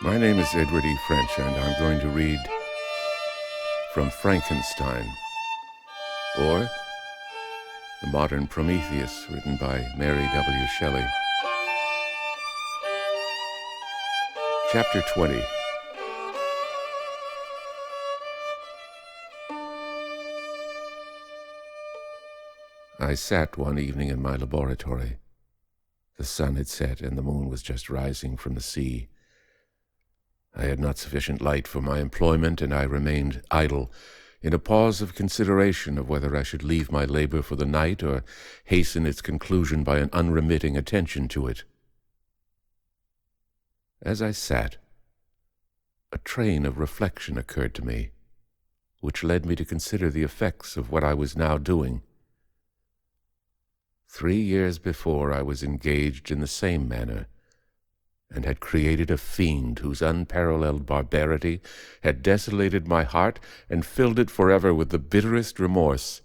My name is Edward E. French, and I'm going to read from Frankenstein, or The Modern Prometheus, written by Mary W. Shelley. Chapter 20. I sat one evening in my laboratory. The sun had set, and the moon was just rising from the sea. I had not sufficient light for my employment, and I remained idle, in a pause of consideration of whether I should leave my labor for the night or hasten its conclusion by an unremitting attention to it. As I sat, a train of reflection occurred to me, which led me to consider the effects of what I was now doing. 3 years before, I was engaged in the same manner, and had created a fiend whose unparalleled barbarity had desolated my heart and filled it forever with the bitterest remorse.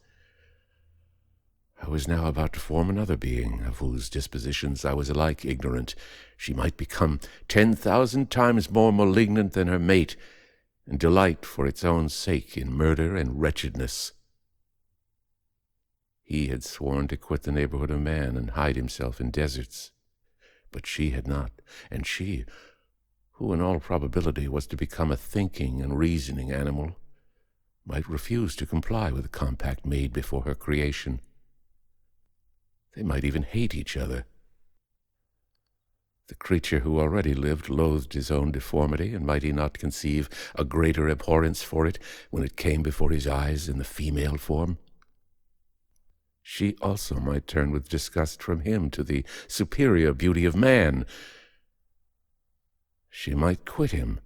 I was now about to form another being, of whose dispositions I was alike ignorant. She might become 10,000 times more malignant than her mate, and delight for its own sake in murder and wretchedness. He had sworn to quit the neighborhood of man and hide himself in deserts. But she had not, and she, who in all probability was to become a thinking and reasoning animal, might refuse to comply with the compact made before her creation. They might even hate each other. The creature who already lived loathed his own deformity, and might he not conceive a greater abhorrence for it when it came before his eyes in the female form? She also might turn with disgust from him to the superior beauty of man. She might quit him,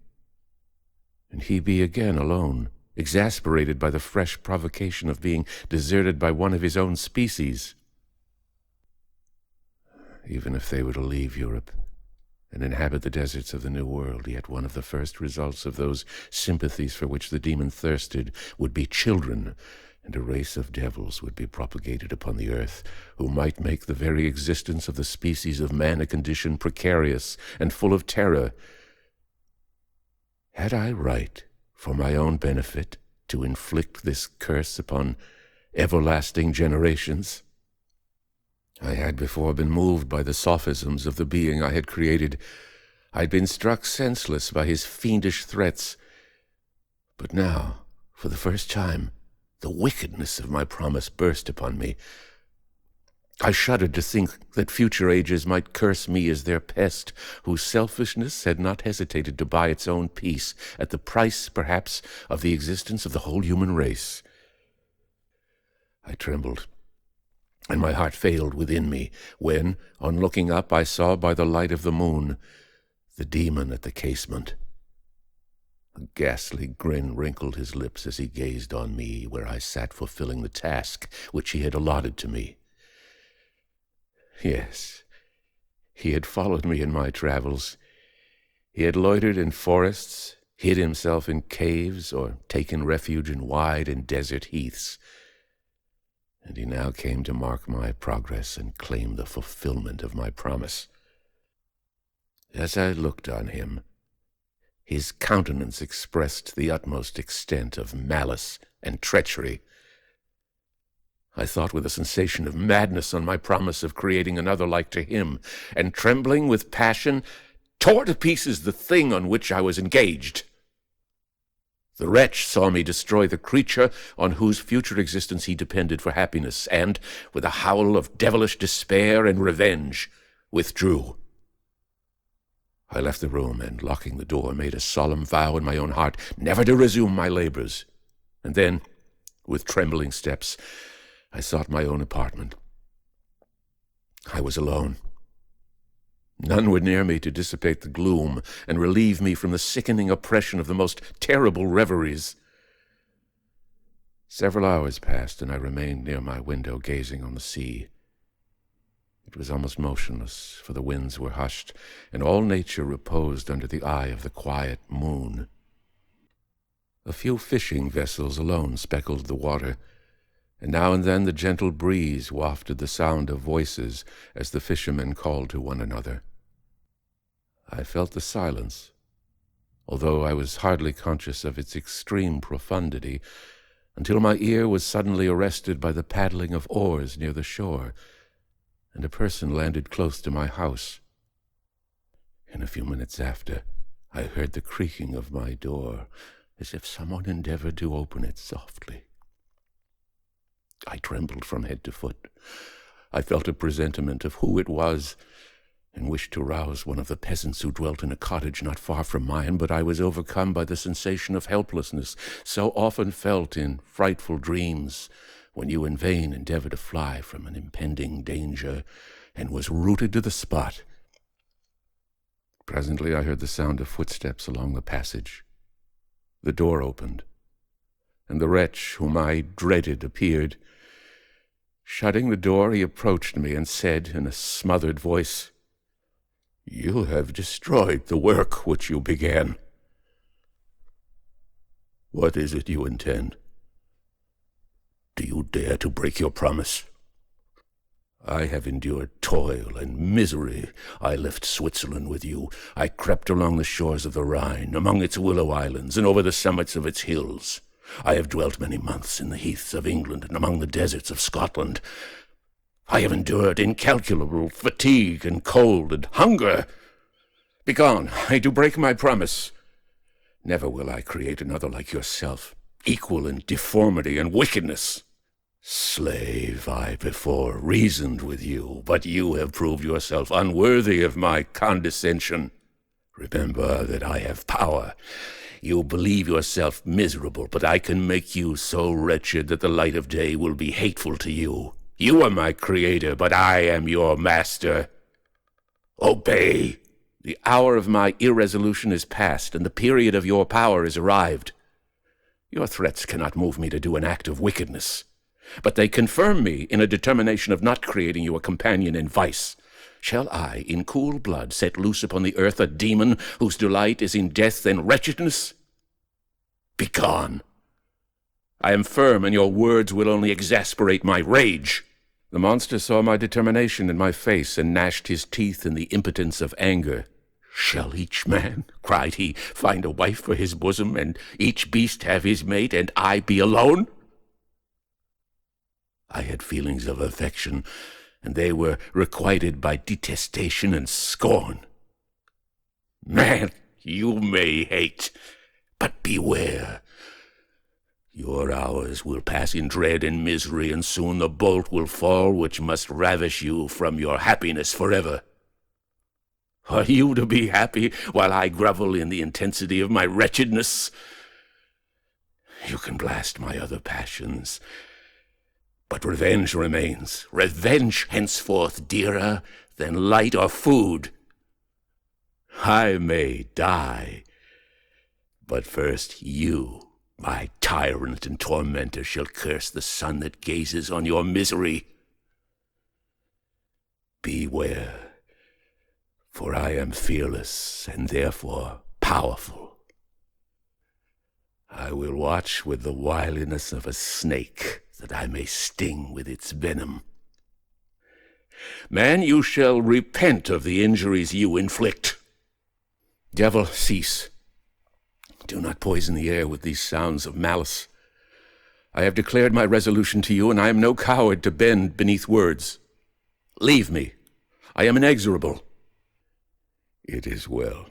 and he be again alone, exasperated by the fresh provocation of being deserted by one of his own species. Even if they were to leave Europe and inhabit the deserts of the New World, yet one of the first results of those sympathies for which the demon thirsted would be children, and a race of devils would be propagated upon the earth, who might make the very existence of the species of man a condition precarious and full of terror. Had I right, for my own benefit, to inflict this curse upon everlasting generations? I had before been moved by the sophisms of the being I had created. I had been struck senseless by his fiendish threats. But now, for the first time, the wickedness of my promise burst upon me. I shuddered to think that future ages might curse me as their pest, whose selfishness had not hesitated to buy its own peace at the price, perhaps, of the existence of the whole human race. I trembled, and my heart failed within me, when, on looking up, I saw by the light of the moon the demon at the casement. A ghastly grin wrinkled his lips as he gazed on me, where I sat fulfilling the task which he had allotted to me. Yes, he had followed me in my travels. He had loitered in forests, hid himself in caves, or taken refuge in wide and desert heaths. And he now came to mark my progress and claim the fulfillment of my promise. As I looked on him, his countenance expressed the utmost extent of malice and treachery. I thought with a sensation of madness on my promise of creating another like to him, and trembling with passion, tore to pieces the thing on which I was engaged. The wretch saw me destroy the creature on whose future existence he depended for happiness, and, with a howl of devilish despair and revenge, withdrew. I left the room, and, locking the door, made a solemn vow in my own heart never to resume my labors. And then, with trembling steps, I sought my own apartment. I was alone. None were near me to dissipate the gloom and relieve me from the sickening oppression of the most terrible reveries. Several hours passed, and I remained near my window, gazing on the sea. It was almost motionless, for the winds were hushed, and all nature reposed under the eye of the quiet moon. A few fishing vessels alone speckled the water, and now and then the gentle breeze wafted the sound of voices as the fishermen called to one another. I felt the silence although I was hardly conscious of its extreme profundity, until my ear was suddenly arrested by the paddling of oars near the shore, and a person landed close to my house. In a few minutes after, I heard the creaking of my door, as if someone endeavored to open it softly. I trembled from head to foot. I felt a presentiment of who it was, and wished to rouse one of the peasants who dwelt in a cottage not far from mine, but I was overcome by the sensation of helplessness so often felt in frightful dreams, when you in vain endeavor to fly from an impending danger, and was rooted to the spot. Presently I heard the sound of footsteps along the passage. The door opened, and the wretch whom I dreaded appeared. Shutting the door, he approached me and said in a smothered voice, "You have destroyed the work which you began. What is it you intend? Do you dare to break your promise? I have endured toil and misery. I left Switzerland with you. I crept along the shores of the Rhine, among its willow islands, and over the summits of its hills. I have dwelt many months in the heaths of England and among the deserts of Scotland. I have endured incalculable fatigue and cold and hunger. Begone, I do break my promise. Never will I create another like yourself, equal in deformity and wickedness. Slave, I before reasoned with you, but you have proved yourself unworthy of my condescension. Remember that I have power. You believe yourself miserable, but I can make you so wretched that the light of day will be hateful to you. You are my creator, but I am your master. Obey. The hour of my irresolution is past, and the period of your power is arrived. Your threats cannot move me to do an act of wickedness, but they confirm me in a determination of not creating you a companion in vice. Shall I, in cool blood, set loose upon the earth a demon whose delight is in death and wretchedness? Begone! I am firm, and your words will only exasperate my rage. The monster saw my determination in my face and gnashed his teeth in the impotence of anger. Shall each man, cried he, find a wife for his bosom, and each beast have his mate, and I be alone? I had feelings of affection, and they were requited by detestation and scorn. Man, you may hate, but beware. Your hours will pass in dread and misery, and soon the bolt will fall which must ravish you from your happiness forever. Are you to be happy while I grovel in the intensity of my wretchedness? You can blast my other passions, but revenge remains. Revenge henceforth dearer than light or food. I may die, but first you, my tyrant and tormentor, shall curse the sun that gazes on your misery. Beware, for I am fearless and therefore powerful. I will watch with the wiliness of a snake, that I may sting with its venom. Man, you shall repent of the injuries you inflict. Devil, cease. Do not poison the air with these sounds of malice. I have declared my resolution to you, and I am no coward to bend beneath words. Leave me. I am inexorable. It is well.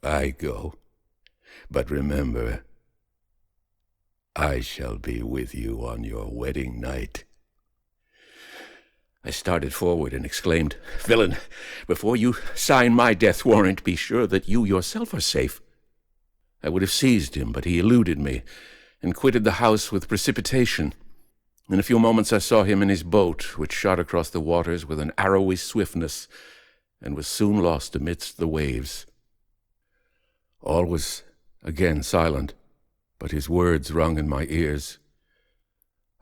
I go, but remember, I shall be with you on your wedding night. I started forward and exclaimed, Villain, before you sign my death warrant, be sure that you yourself are safe. I would have seized him, but he eluded me and quitted the house with precipitation. In a few moments I saw him in his boat, which shot across the waters with an arrowy swiftness and was soon lost amidst the waves. All was again silent, but his words rung in my ears.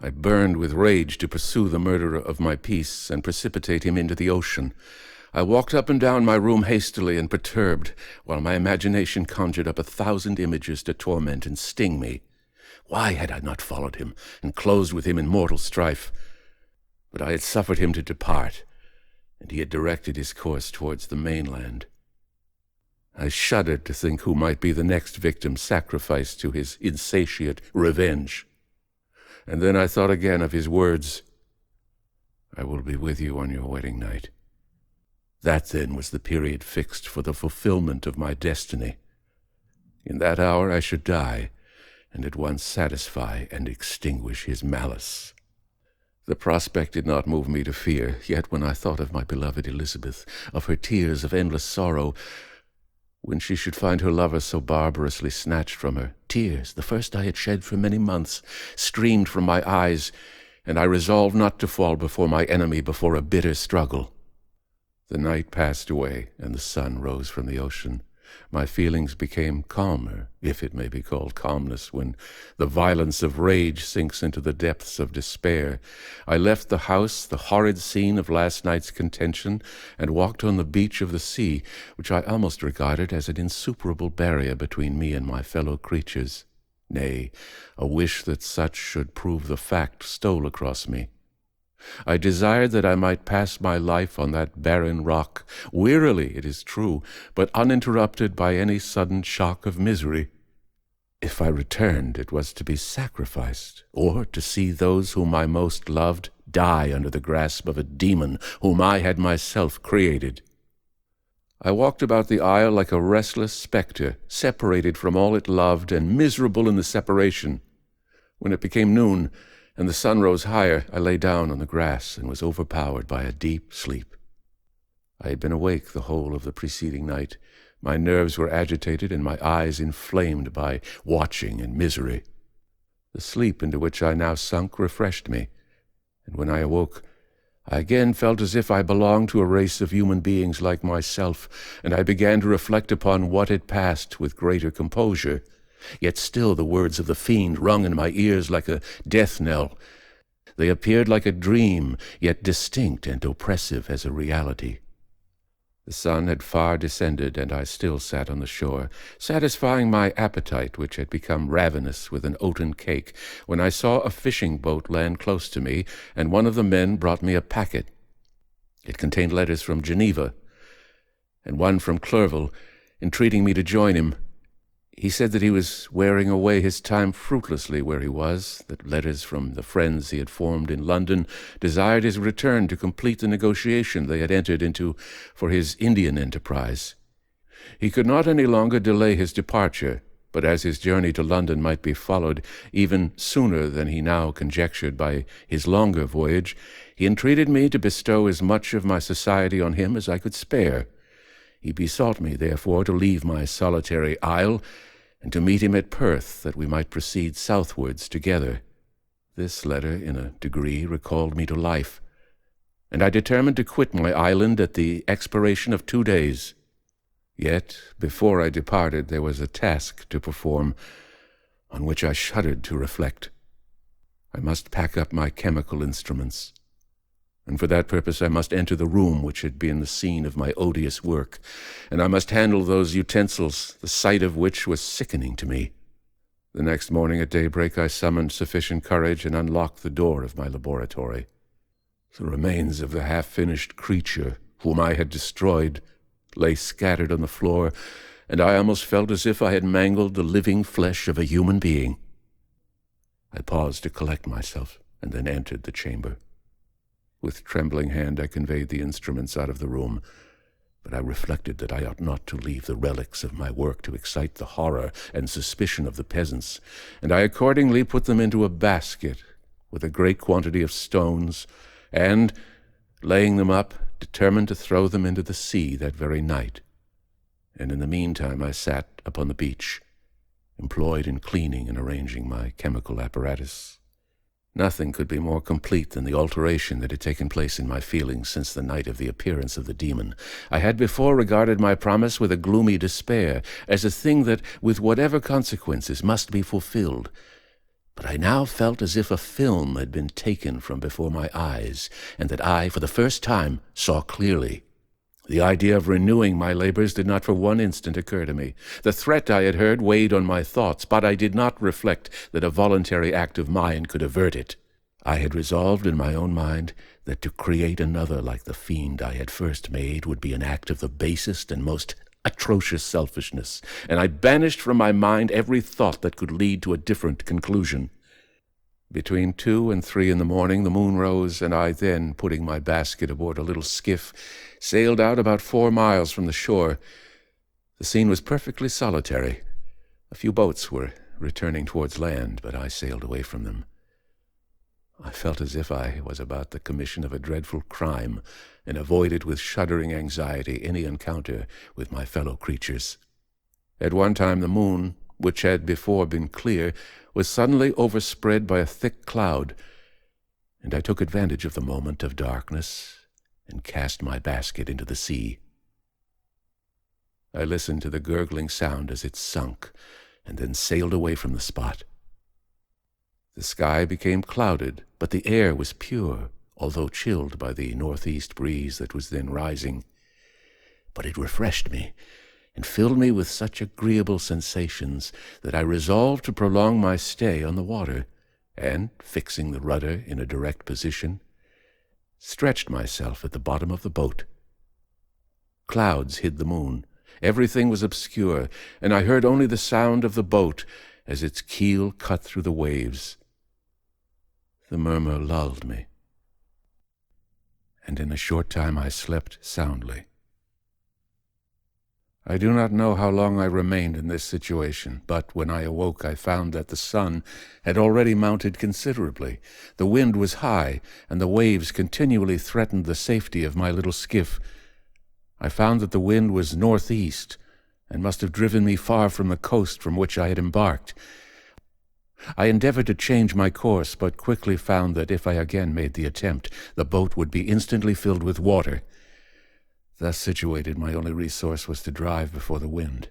I burned with rage to pursue the murderer of my peace and precipitate him into the ocean. I walked up and down my room hastily and perturbed, while my imagination conjured up 1,000 images to torment and sting me. Why had I not followed him and closed with him in mortal strife? But I had suffered him to depart, and he had directed his course towards the mainland. I shuddered to think who might be the next victim sacrificed to his insatiate revenge. And then I thought again of his words, "I will be with you on your wedding night." That then was the period fixed for the fulfillment of my destiny. In that hour I should die, and at once satisfy and extinguish his malice. The prospect did not move me to fear, yet when I thought of my beloved Elizabeth, of her tears of endless sorrow, when she should find her lover so barbarously snatched from her, tears, the first I had shed for many months, streamed from my eyes, and I resolved not to fall before my enemy before a bitter struggle. The night passed away, and the sun rose from the ocean. My feelings became calmer, if it may be called calmness, when the violence of rage sinks into the depths of despair. I left the house, the horrid scene of last night's contention, and walked on the beach of the sea, which I almost regarded as an insuperable barrier between me and my fellow creatures. Nay, a wish that such should prove the fact stole across me. I desired that I might pass my life on that barren rock, wearily, it is true, but uninterrupted by any sudden shock of misery. If I returned, it was to be sacrificed, or to see those whom I most loved die under the grasp of a demon whom I had myself created. I walked about the isle like a restless spectre, separated from all it loved and miserable in the separation. When it became noon, and the sun rose higher, I lay down on the grass and was overpowered by a deep sleep. I had been awake the whole of the preceding night. My nerves were agitated and my eyes inflamed by watching and misery. The sleep into which I now sunk refreshed me, and when I awoke, I again felt as if I belonged to a race of human beings like myself, and I began to reflect upon what had passed with greater composure. Yet still the words of the fiend rung in my ears like a death knell. They appeared like a dream, yet distinct and oppressive as a reality. The sun had far descended, and I still sat on the shore, satisfying my appetite, which had become ravenous with an oaten cake, when I saw a fishing boat land close to me, and one of the men brought me a packet. It contained letters from Geneva, and one from Clerval, entreating me to join him. He said that he was wearing away his time fruitlessly where he was, that letters from the friends he had formed in London desired his return to complete the negotiation they had entered into for his Indian enterprise. He could not any longer delay his departure, but as his journey to London might be followed even sooner than he now conjectured by his longer voyage, he entreated me to bestow as much of my society on him as I could spare. He besought me, therefore, to leave my solitary isle, and to meet him at Perth, that we might proceed southwards together. This letter, in a degree, recalled me to life, and I determined to quit my island at the expiration of 2 days. Yet, before I departed, there was a task to perform, on which I shuddered to reflect. I must pack up my chemical instruments, and for that purpose I must enter the room which had been the scene of my odious work, and I must handle those utensils, the sight of which was sickening to me. The next morning at daybreak I summoned sufficient courage and unlocked the door of my laboratory. The remains of the half-finished creature whom I had destroyed lay scattered on the floor, and I almost felt as if I had mangled the living flesh of a human being. I paused to collect myself, and then entered the chamber. With trembling hand I conveyed the instruments out of the room, but I reflected that I ought not to leave the relics of my work to excite the horror and suspicion of the peasants, and I accordingly put them into a basket with a great quantity of stones, and, laying them up, determined to throw them into the sea that very night. And in the meantime I sat upon the beach, employed in cleaning and arranging my chemical apparatus. Nothing could be more complete than the alteration that had taken place in my feelings since the night of the appearance of the demon. I had before regarded my promise with a gloomy despair, as a thing that, with whatever consequences, must be fulfilled. But I now felt as if a film had been taken from before my eyes, and that I, for the first time, saw clearly. The idea of renewing my labors did not for one instant occur to me. The threat I had heard weighed on my thoughts, but I did not reflect that a voluntary act of mine could avert it. I had resolved in my own mind that to create another like the fiend I had first made would be an act of the basest and most atrocious selfishness, and I banished from my mind every thought that could lead to a different conclusion. Between 2 and 3 in the morning, the moon rose, and I then, putting my basket aboard a little skiff, sailed out about 4 miles from the shore. The scene was perfectly solitary. A few boats were returning towards land, but I sailed away from them. I felt as if I was about the commission of a dreadful crime, and avoided with shuddering anxiety any encounter with my fellow creatures. At one time the moon, which had before been clear, was suddenly overspread by a thick cloud, and I took advantage of the moment of darkness and cast my basket into the sea. I listened to the gurgling sound as it sunk, and then sailed away from the spot. The sky became clouded, but the air was pure, although chilled by the northeast breeze that was then rising. But it refreshed me, and filled me with such agreeable sensations that I resolved to prolong my stay on the water, and, fixing the rudder in a direct position, stretched myself at the bottom of the boat. Clouds hid the moon. Everything was obscure, and I heard only the sound of the boat as its keel cut through the waves. The murmur lulled me, and in a short time I slept soundly. I do not know how long I remained in this situation, but when I awoke I found that the sun had already mounted considerably. The wind was high, and the waves continually threatened the safety of my little skiff. I found that the wind was northeast, and must have driven me far from the coast from which I had embarked. I endeavored to change my course, but quickly found that if I again made the attempt, the boat would be instantly filled with water. Thus situated, my only resource was to drive before the wind.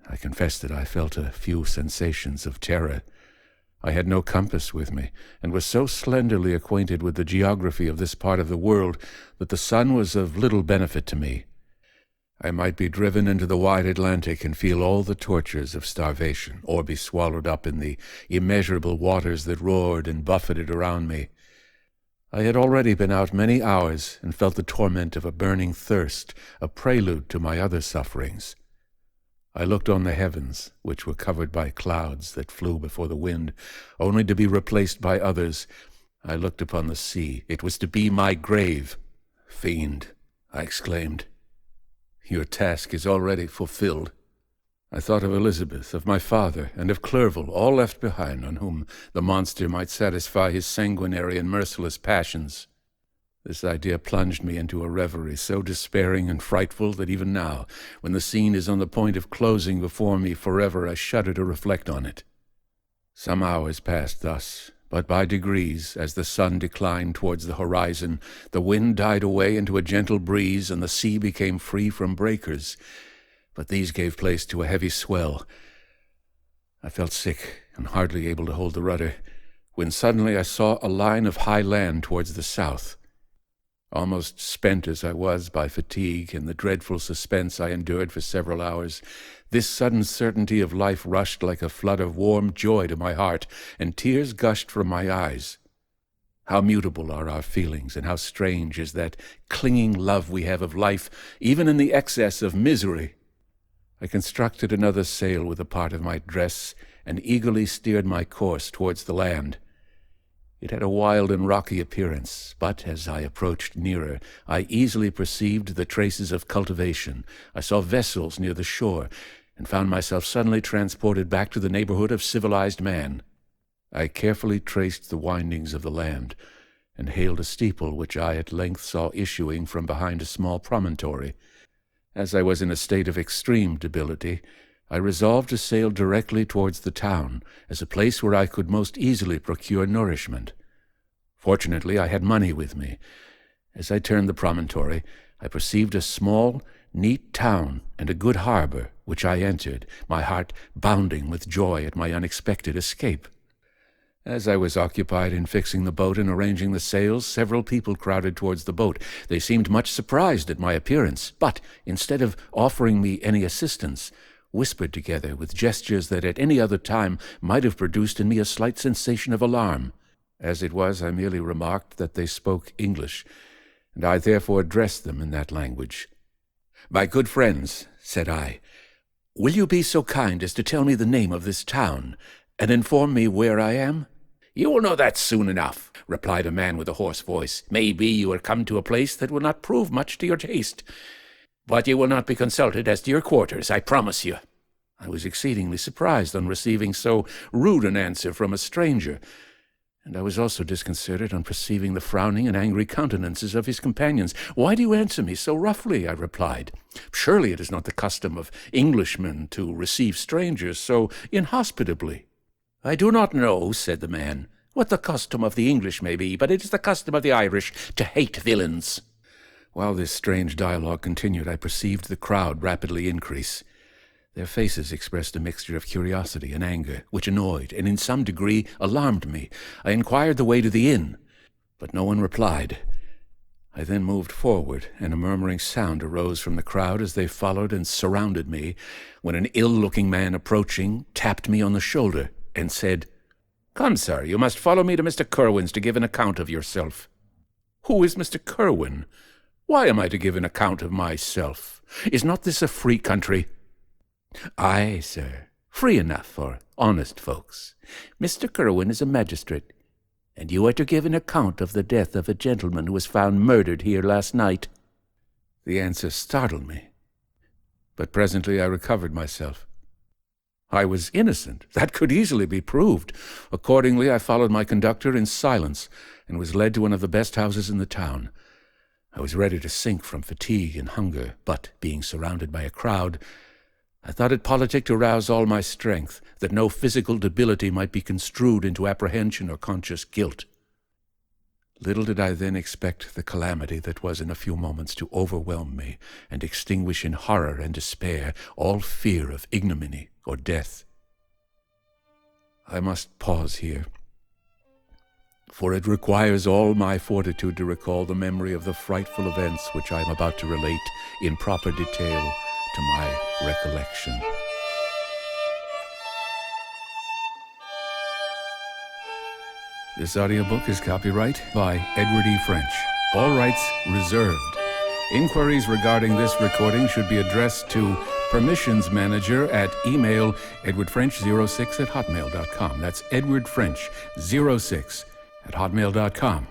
I confess that I felt a few sensations of terror. I had no compass with me, and was so slenderly acquainted with the geography of this part of the world that the sun was of little benefit to me. I might be driven into the wide Atlantic and feel all the tortures of starvation, or be swallowed up in the immeasurable waters that roared and buffeted around me. I had already been out many hours and felt the torment of a burning thirst, a prelude to my other sufferings. I looked on the heavens, which were covered by clouds that flew before the wind, only to be replaced by others. I looked upon the sea. It was to be my grave. "Fiend," I exclaimed, "your task is already fulfilled." I thought of Elizabeth, of my father, and of Clerval, all left behind, on whom the monster might satisfy his sanguinary and merciless passions. This idea plunged me into a reverie so despairing and frightful that even now, when the scene is on the point of closing before me forever, I shudder to reflect on it. Some hours passed thus, but by degrees, as the sun declined towards the horizon, the wind died away into a gentle breeze, and the sea became free from breakers. But these gave place to a heavy swell. I felt sick and hardly able to hold the rudder, when suddenly I saw a line of high land towards the south. Almost spent as I was by fatigue and the dreadful suspense I endured for several hours, this sudden certainty of life rushed like a flood of warm joy to my heart, and tears gushed from my eyes. How mutable are our feelings, and how strange is that clinging love we have of life, even in the excess of misery! I constructed another sail with a part of my dress, and eagerly steered my course towards the land. It had a wild and rocky appearance, but as I approached nearer, I easily perceived the traces of cultivation. I saw vessels near the shore, and found myself suddenly transported back to the neighborhood of civilized man. I carefully traced the windings of the land, and hailed a steeple which I at length saw issuing from behind a small promontory. As I was in a state of extreme debility, I resolved to sail directly towards the town, as a place where I could most easily procure nourishment. Fortunately, I had money with me. As I turned the promontory, I perceived a small, neat town and a good harbor, which I entered, my heart bounding with joy at my unexpected escape. As I was occupied in fixing the boat and arranging the sails, several people crowded towards the boat. They seemed much surprised at my appearance, but, instead of offering me any assistance, whispered together with gestures that at any other time might have produced in me a slight sensation of alarm. As it was, I merely remarked that they spoke English, and I therefore addressed them in that language. "My good friends," said I, "will you be so kind as to tell me the name of this town, and inform me where I am?" "You will know that soon enough," replied a man with a hoarse voice. "Maybe you are come to a place that will not prove much to your taste. But you will not be consulted as to your quarters, I promise you." I was exceedingly surprised on receiving so rude an answer from a stranger, and I was also disconcerted on perceiving the frowning and angry countenances of his companions. "Why do you answer me so roughly?" I replied. "Surely it is not the custom of Englishmen to receive strangers so inhospitably." "I do not know," said the man, "what the custom of the English may be, but it is the custom of the Irish to hate villains." While this strange dialogue continued, I perceived the crowd rapidly increase. Their faces expressed a mixture of curiosity and anger, which annoyed and in some degree alarmed me. I inquired the way to the inn, but no one replied. I then moved forward, and a murmuring sound arose from the crowd as they followed and surrounded me, when an ill-looking man approaching tapped me on the shoulder and said, "Come, sir, you must follow me to Mr. Curwen's to give an account of yourself." "Who is Mr. Curwen? Why am I to give an account of myself? Is not this a free country?" "Aye, sir, free enough for honest folks. Mr. Curwen is a magistrate, and you are to give an account of the death of a gentleman who was found murdered here last night." The answer startled me, but presently I recovered myself. I was innocent. That could easily be proved. Accordingly, I followed my conductor in silence and was led to one of the best houses in the town. I was ready to sink from fatigue and hunger, but, being surrounded by a crowd, I thought it politic to rouse all my strength, that no physical debility might be construed into apprehension or conscious guilt. Little did I then expect the calamity that was in a few moments to overwhelm me and extinguish in horror and despair all fear of ignominy or death. I must pause here, for it requires all my fortitude to recall the memory of the frightful events which I am about to relate in proper detail to my recollection. This audiobook is copyright by Edward E. French. All rights reserved. Inquiries regarding this recording should be addressed to Permissions Manager at email edwardfrench06@hotmail.com. That's edwardfrench06@hotmail.com.